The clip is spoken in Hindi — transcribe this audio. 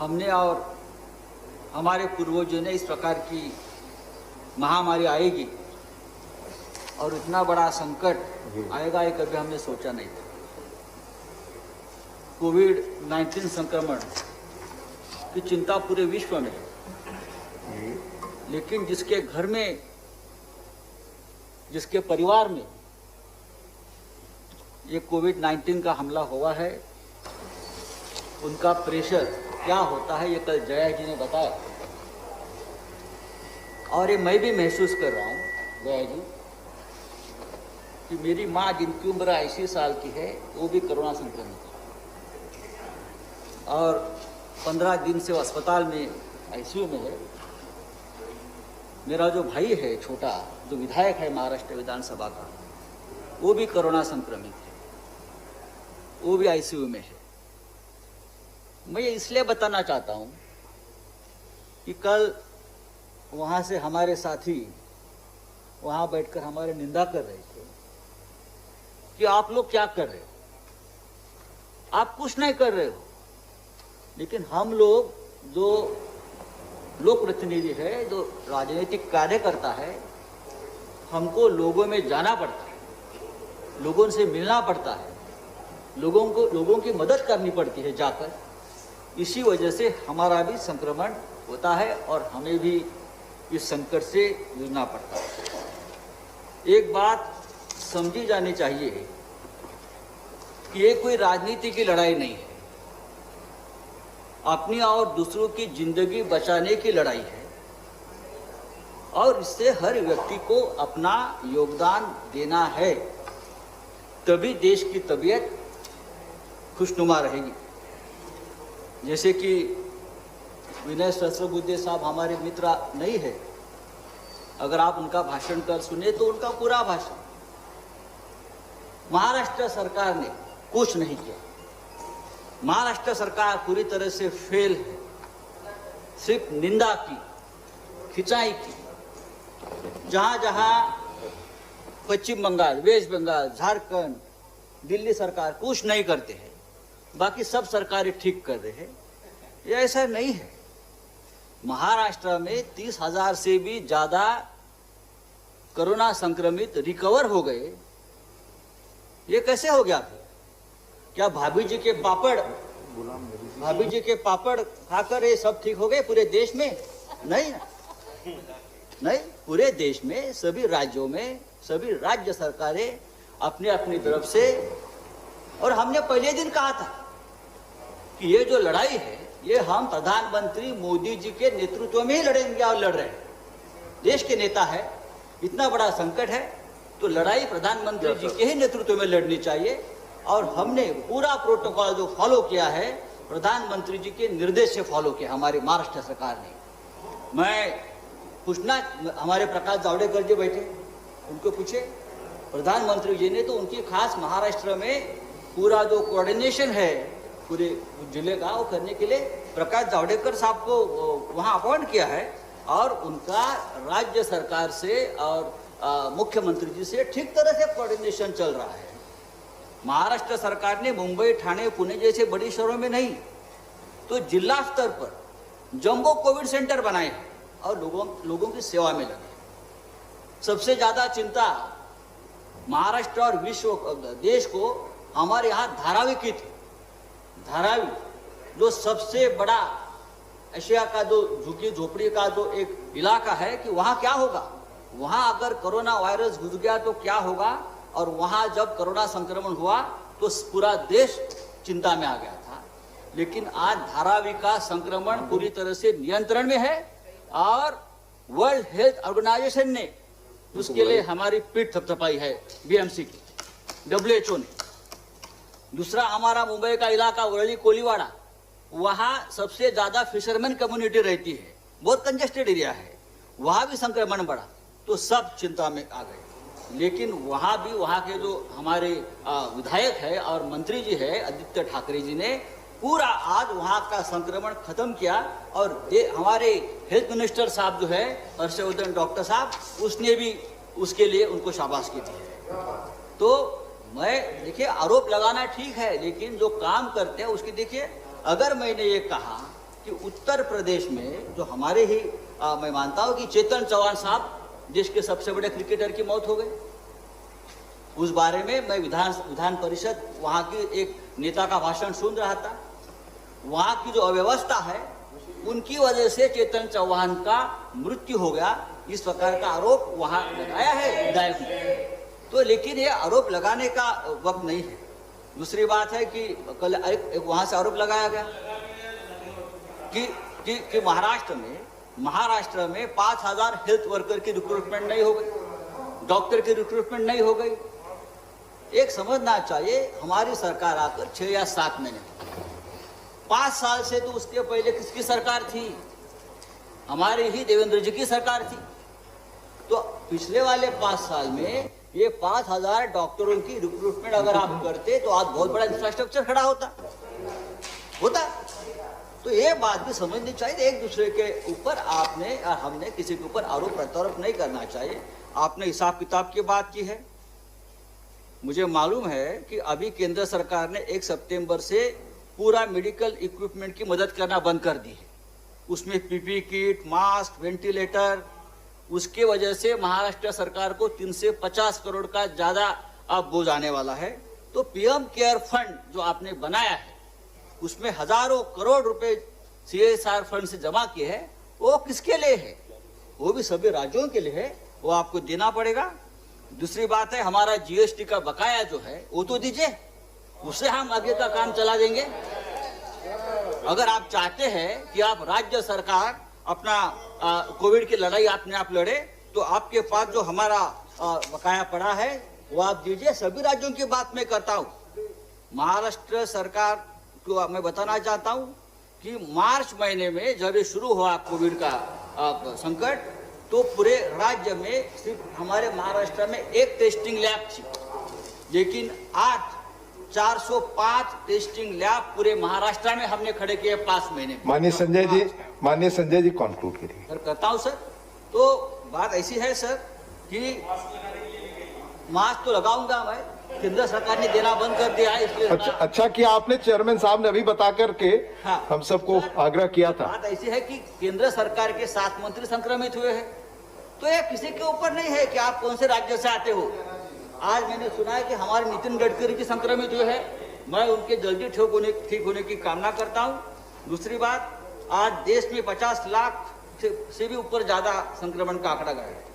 हमने और हमारे पूर्वजों ने इस प्रकार की महामारी आएगी और इतना बड़ा संकट आएगा ये कभी हमने सोचा नहीं था। कोविड-19 संक्रमण की चिंता पूरे विश्व में है, लेकिन जिसके घर में, जिसके परिवार में ये कोविड-19 का हमला हुआ है, उनका प्रेशर क्या होता है ये कल जया जी ने बताया। और ये मैं भी महसूस कर रहा हूँ जया जी कि मेरी माँ जिनकी उम्र 80 साल की है वो भी कोरोना संक्रमित है और 15 दिन से वो अस्पताल में आईसीयू में है। मेरा जो भाई है छोटा, जो विधायक है महाराष्ट्र विधानसभा का, वो भी कोरोना संक्रमित है, वो भी आईसीयू में है। मैं ये इसलिए बताना चाहता हूँ कि कल वहाँ से हमारे साथी वहाँ बैठकर हमारे निंदा कर रहे थे कि आप लोग क्या कर रहे हो, आप कुछ नहीं कर रहे हो। लेकिन हम लोग जो लोक प्रतिनिधि है, जो राजनीतिक कार्य करता है, हमको लोगों में जाना पड़ता है, लोगों से मिलना पड़ता है, लोगों की मदद करनी पड़ती है जाकर। इसी वजह से हमारा भी संक्रमण होता है और हमें भी इस संकट से जूझना पड़ता है। एक बात समझी जानी चाहिए कि ये कोई राजनीति की लड़ाई नहीं है, अपनी और दूसरों की जिंदगी बचाने की लड़ाई है और इससे हर व्यक्ति को अपना योगदान देना है, तभी देश की तबीयत खुशनुमा रहेगी। जैसे कि विनय सहस्त्रबुद्धे साहब हमारे मित्र नहीं है, अगर आप उनका भाषण कर सुने तो उनका पूरा भाषण महाराष्ट्र सरकार ने कुछ नहीं किया। महाराष्ट्र सरकार पूरी तरह से फेल है, सिर्फ निंदा की, खिंचाई की। जहां जहां पश्चिम बंगाल, वेस्ट बंगाल, झारखंड, दिल्ली सरकार कुछ नहीं करते हैं, बाकी सब सरकारें ठीक कर रहे हैं, ये ऐसा नहीं है। महाराष्ट्र में 30,000 से भी ज्यादा कोरोना संक्रमित रिकवर हो गए। ये कैसे हो गया फिर? क्या भाभी जी के पापड़ खाकर ये सब ठीक हो गए पूरे देश में? नहीं, नहीं, पूरे देश में सभी राज्यों में सभी राज्य सरकारें अपने अपनी तरफ से, और हमने पहले दिन कहा था कि ये जो लड़ाई है ये हम प्रधानमंत्री मोदी जी के नेतृत्व में ही लड़ेंगे और लड़ रहे हैं। देश के नेता है, इतना बड़ा संकट है तो लड़ाई प्रधानमंत्री जी के ही नेतृत्व में लड़नी चाहिए। और हमने पूरा प्रोटोकॉल जो फॉलो किया है प्रधानमंत्री जी के निर्देश से फॉलो किया हमारी महाराष्ट्र सरकार ने। मैं पूछना, हमारे प्रकाश जावड़ेकर जी बैठे, उनको पूछे, प्रधानमंत्री जी ने तो उनकी खास महाराष्ट्र में पूरा जो कोऑर्डिनेशन है पूरे जिले का वो करने के लिए प्रकाश जावड़ेकर साहब को वहाँ अपॉइंट किया है और उनका राज्य सरकार से और मुख्यमंत्री जी से ठीक तरह से कोऑर्डिनेशन चल रहा है। महाराष्ट्र सरकार ने मुंबई, ठाणे, पुणे जैसे बड़ी शहरों में नहीं तो जिला स्तर पर जंबो कोविड सेंटर बनाए हैं और लोगों की सेवा में लगे। सबसे ज्यादा चिंता महाराष्ट्र और विश्व देश को हमारे यहाँ धारावी की थी। धारावी जो सबसे बड़ा एशिया का जो झुग्गी झोपड़ी का जो एक इलाका है कि वहाँ क्या होगा, वहाँ अगर कोरोना वायरस घुस गया तो क्या होगा। और वहाँ जब कोरोना संक्रमण हुआ तो पूरा देश चिंता में आ गया था। लेकिन आज धारावी का संक्रमण पूरी तरह से नियंत्रण में है और वर्ल्ड हेल्थ ऑर्गेनाइजेशन ने उसके लिए हमारी पीठ थपथपाई है, बीएमसी की, WHO ने। दूसरा हमारा मुंबई का इलाका वरली कोलीवाड़ा, वहाँ सबसे ज्यादा फिशरमैन कम्युनिटी रहती है, बहुत कंजेस्टेड एरिया है, वहाँ भी संक्रमण बढ़ा तो सब चिंता में आ गए। लेकिन वहाँ भी वहाँ के जो हमारे विधायक है और मंत्री जी है आदित्य ठाकरे जी ने पूरा आज वहाँ का संक्रमण खत्म किया। और हमारे हेल्थ मिनिस्टर साहब जो है हर्षवर्धन डॉक्टर साहब, उसने भी उसके लिए उनको शाबाशी दी है। तो मैं देखिए, आरोप लगाना ठीक है लेकिन जो काम करते हैं उसकी देखिए, अगर मैंने ये कहा कि उत्तर प्रदेश में जो हमारे ही मैं मानता हूं कि चेतन चौहान साहब देश के सबसे बड़े क्रिकेटर की मौत हो गई। उस बारे में मैं विधान परिषद वहां की एक नेता का भाषण सुन रहा था। वहां की जो अव्यवस्था है उनकी वजह से चेतन चौहान का मृत्यु हो गया, इस प्रकार का आरोप वहां लगाया है विधायक ने। तो लेकिन ये आरोप लगाने का वक्त नहीं है। दूसरी बात है कि कल एक वहां से आरोप लगाया गया कि महाराष्ट्र में 5000 हेल्थ वर्कर की रिक्रूटमेंट नहीं हो गई, डॉक्टर की रिक्रूटमेंट नहीं हो गई। एक समझना चाहिए, हमारी सरकार आकर 6 या 7 महीने, 5 साल से तो उसके पहले किसकी सरकार थी? हमारी ही देवेंद्र जी की सरकार थी। तो पिछले वाले 5 साल में ये 5000 डॉक्टरों की रिक्रूटमेंट अगर आप करते तो आज बहुत बड़ा इंफ्रास्ट्रक्चर खड़ा होता। तो ये बात भी समझनी चाहिए, एक दूसरे के ऊपर आपने और हमने किसी के ऊपर आरोप प्रत्यारोप नहीं करना चाहिए। आपने हिसाब किताब की बात की है। मुझे मालूम है कि अभी केंद्र सरकार ने 1 सितंबर से पूरा मेडिकल इक्विपमेंट की मदद करना बंद कर दी है। उसमें पीपी किट, मास्क, वेंटिलेटर, उसके वजह से महाराष्ट्र सरकार को 350 करोड़ का ज्यादा अब बोझ आने वाला है। तो पीएम केयर फंड जो आपने बनाया है उसमें हजारों करोड़ रुपए सीएसआर फंड से जमा किए हैं, वो किसके लिए है? वो भी सभी राज्यों के लिए है, वो आपको देना पड़ेगा। दूसरी बात है, हमारा जीएसटी का बकाया जो है वो तो दीजिए, उससे हम आगे का काम चला देंगे। अगर आप चाहते हैं कि आप राज्य सरकार अपना कोविड की लड़ाई अपने आप लड़े, तो आपके पास जो हमारा बकाया पड़ा है वो आप दीजिए। सभी राज्यों की बात मैं करता हूँ। महाराष्ट्र सरकार को मैं बताना चाहता हूँ कि मार्च महीने में जब ये शुरू हुआ कोविड का संकट, तो पूरे राज्य में सिर्फ हमारे महाराष्ट्र में 1 टेस्टिंग लैब थी, लेकिन आज 405 टेस्टिंग लैब पूरे महाराष्ट्र में हमने खड़े किए 5 महीने में। माननीय संजय जी कंक्लूड करिए। सर करता हूँ सर। तो बात ऐसी है सर कि मास्क तो लगाऊंगा मैं, केंद्र सरकार ने देना बंद कर दिया है, इसलिए अच्छा किया आपने, चेयरमैन साहब ने अभी बता करके हम सबको आग्रह किया था। बात ऐसी है कि केंद्र सरकार के 7 मंत्री संक्रमित हुए हैं, तो ये किसी के ऊपर नहीं है कि आप कौन से राज्य से आते हो। आज मैंने सुना है कि हमारे नितिन गडकरी जी संक्रमित हुए हैं। मैं उनके जल्दी ठीक होने की कामना करता हूँ। दूसरी बात, आज देश में 50 लाख से भी ऊपर ज्यादा संक्रमण का आंकड़ा गया है।